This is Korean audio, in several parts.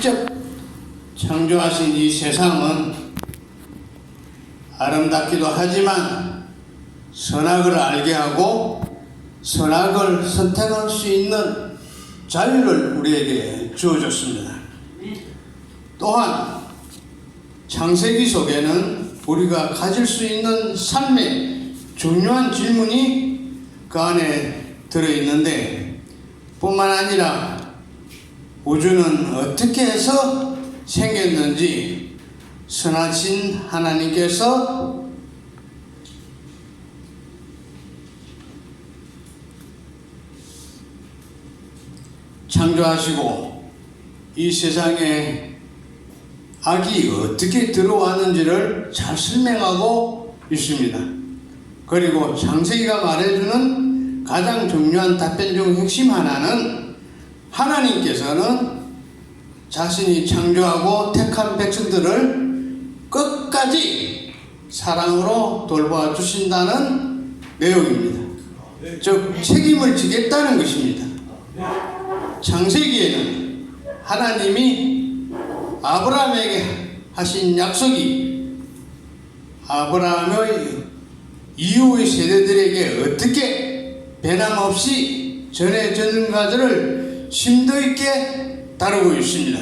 직접 창조하신 이 세상은 아름답기도 하지만 선악을 알게 하고 선악을 선택할 수 있는 자유를 우리에게 주어줬습니다. 또한 창세기 속에는 우리가 가질 수 있는 삶의 중요한 질문이 그 안에 들어있는데, 뿐만 아니라 우주는 어떻게 해서 생겼는지 선하신 하나님께서 창조하시고 이 세상에 악이 어떻게 들어왔는지를 잘 설명하고 있습니다. 그리고 창세기가 말해주는 가장 중요한 답변 중 핵심 하나는, 하나님께서는 자신이 창조하고 택한 백성들을 끝까지 사랑으로 돌봐 주신다는 내용입니다. 즉 책임을 지겠다는 것입니다. 창세기에는 하나님이 아브라함에게 하신 약속이 아브라함의 이후의 세대들에게 어떻게 변함없이 전해졌는가를 심도 있게 다루고 있습니다.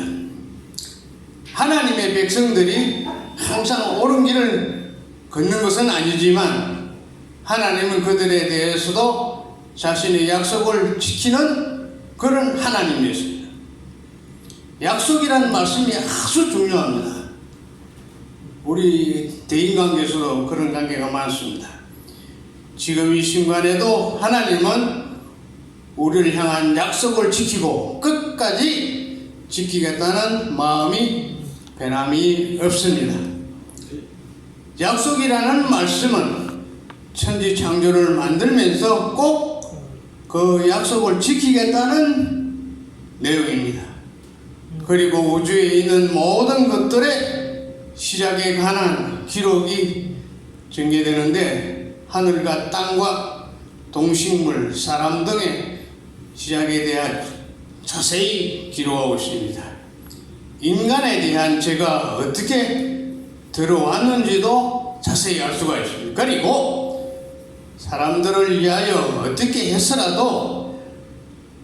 하나님의 백성들이 항상 옳은 길을 걷는 것은 아니지만 하나님은 그들에 대해서도 자신의 약속을 지키는 그런 하나님이었습니다. 약속이라는 말씀이 아주 중요합니다. 우리 대인관계에서도 그런 관계가 많습니다. 지금 이 순간에도 하나님은 우리를 향한 약속을 지키고 끝까지 지키겠다는 마음이 변함이 없습니다. 약속이라는 말씀은 천지 창조를 만들면서 꼭 그 약속을 지키겠다는 내용입니다. 그리고 우주에 있는 모든 것들의 시작에 관한 기록이 전개되는데, 하늘과 땅과 동식물, 사람 등의 시작에 대한 자세히 기록하고 있습니다. 인간에 대한 죄가 어떻게 들어왔는지도 자세히 알 수가 있습니다. 그리고 사람들을 위하여 어떻게 해서라도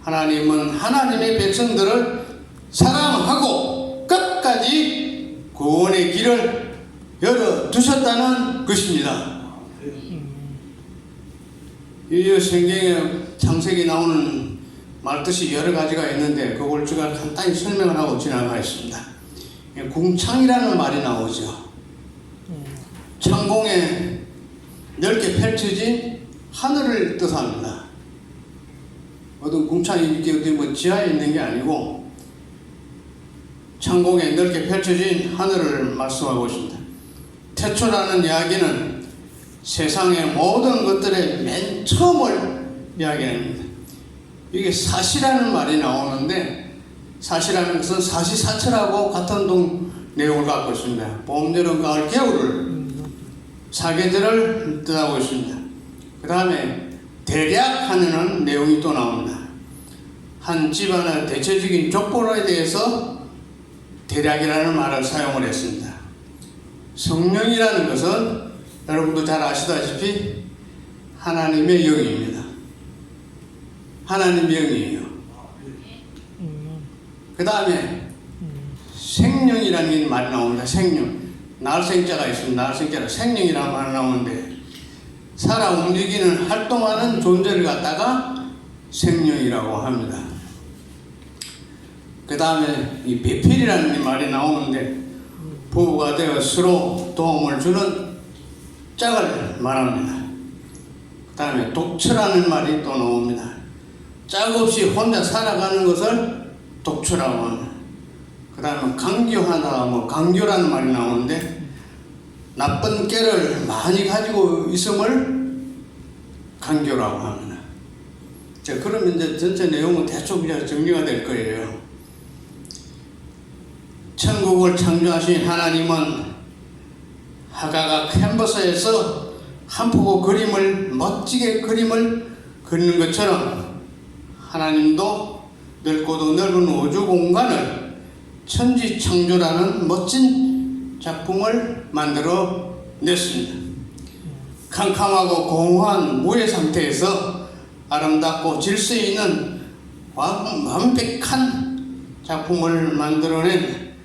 하나님은 하나님의 백성들을 사랑하고 끝까지 구원의 길을 열어두셨다는 것입니다. 이 성경에 창세기 나오는 말뜻이 여러 가지가 있는데 그걸 제가 간단히 설명을 하고 지나가겠습니다. 궁창이라는 말이 나오죠. 창공에 넓게 펼쳐진 하늘을 뜻합니다. 어떤 궁창이 이렇게 어디 뭐 지하에 있는 게 아니고 창공에 넓게 펼쳐진 하늘을 말씀하고 있습니다. 태초라는 이야기는 세상의 모든 것들의 맨 처음을 이야기합니다. 이게 사시라는 말이 나오는데, 사시라는 것은 사시사철하고 같은 내용을 갖고 있습니다. 봄, 여름, 가을, 겨울을 사계절을 뜻하고 있습니다. 그 다음에 대략 하는 내용이 또 나옵니다. 한 집안의 대체적인 족보에 대해서 대략이라는 말을 사용을 했습니다. 성령이라는 것은 여러분도 잘 아시다시피 하나님의 영입니다. 하나님의 영이에요. 그 다음에 생명이라는 말이 나옵니다. 생명. 날생자가 있습니다. 날생자라 생명이라는 말이 나오는데, 살아 움직이는 활동하는 존재를 갖다가 생명이라고 합니다. 그 다음에 이 배필이라는 말이 나오는데, 부부가 되어 서로 도움을 주는 짝을 말합니다. 그 다음에 독처라는 말이 또 나옵니다. 짝 없이 혼자 살아가는 것을 독처라고 합니다. 그 다음에 강교하다, 강교라는 말이 나오는데, 나쁜 깨를 많이 가지고 있음을 강교라고 합니다. 자, 그러면 이제 전체 내용은 대충 그냥 정리가 될 거예요. 천국을 창조하신 하나님은 하가가 캔버스에서 한 폭의 그림을 멋지게 그림을 그리는 것처럼 하나님도 넓고도 넓은 우주 공간을 천지창조라는 멋진 작품을 만들어 냈습니다. 캄캄하고 공허한 무의 상태에서 아름답고 질서 있는 완벽한 작품을 만들어낸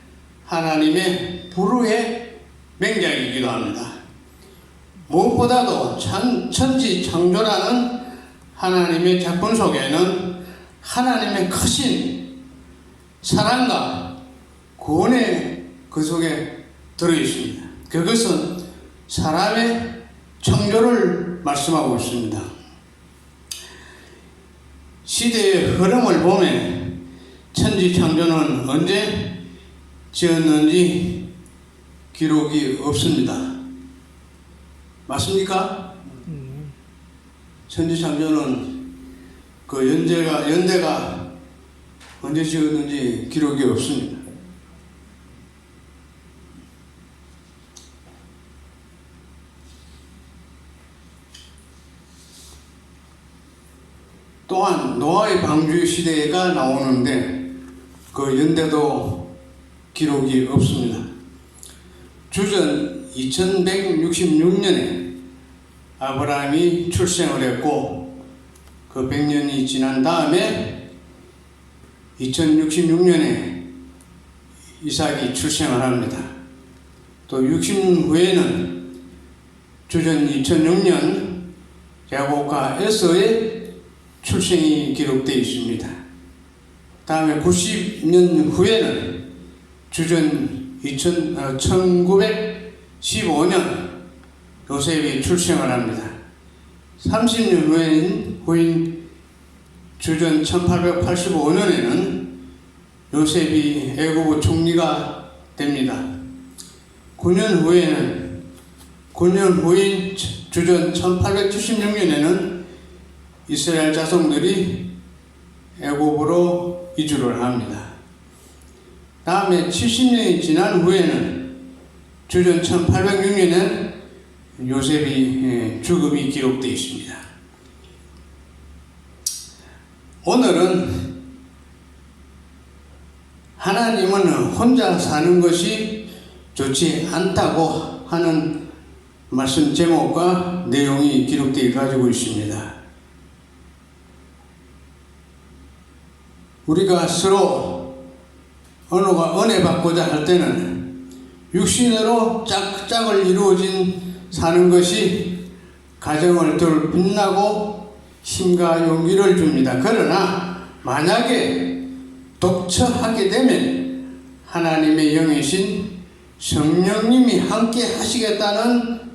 하나님의 불후의 명작이기도 합니다. 무엇보다도 천지창조라는 하나님의 작품 속에는 하나님의 크신 사랑과 구원의 그 속에 들어있습니다. 그것은 사람의 창조를 말씀하고 있습니다. 시대의 흐름을 보면 천지창조는 언제 지었는지 기록이 없습니다. 맞습니까? 천지창조는 그 연대가 언제 지었는지 기록이 없습니다. 또한 노아의 방주 시대가 나오는데 그 연대도 기록이 없습니다. 주전 2166년에 아브라함이 출생을 했고 그 100년이 지난 다음에 2066년에 이삭이 출생을 합니다. 또 60년 후에는 주전 2006년 야곱과 에서의 출생이 기록되어 있습니다. 다음에 90년 후에는 주전 1915년 요셉이 출생을 합니다. 30년 후인 주전 1885년에는 요셉이 애굽의 총리가 됩니다. 9년 후인 주전 1876년에는 이스라엘 자손들이 애굽으로 이주를 합니다. 다음에 70년이 지난 후에는 주전 1806년에 요셉이 죽음이 기록되어 있습니다. 오늘은 하나님은 혼자 사는 것이 좋지 않다고 하는 말씀 제목과 내용이 기록되어 가지고 있습니다. 우리가 서로 은혜 받고자 할 때는 육신으로 짝짝을 이루어진 사는 것이 가정을 덜 빛나고 힘과 용기를 줍니다. 그러나 만약에 독처하게 되면 하나님의 영이신 성령님이 함께 하시겠다는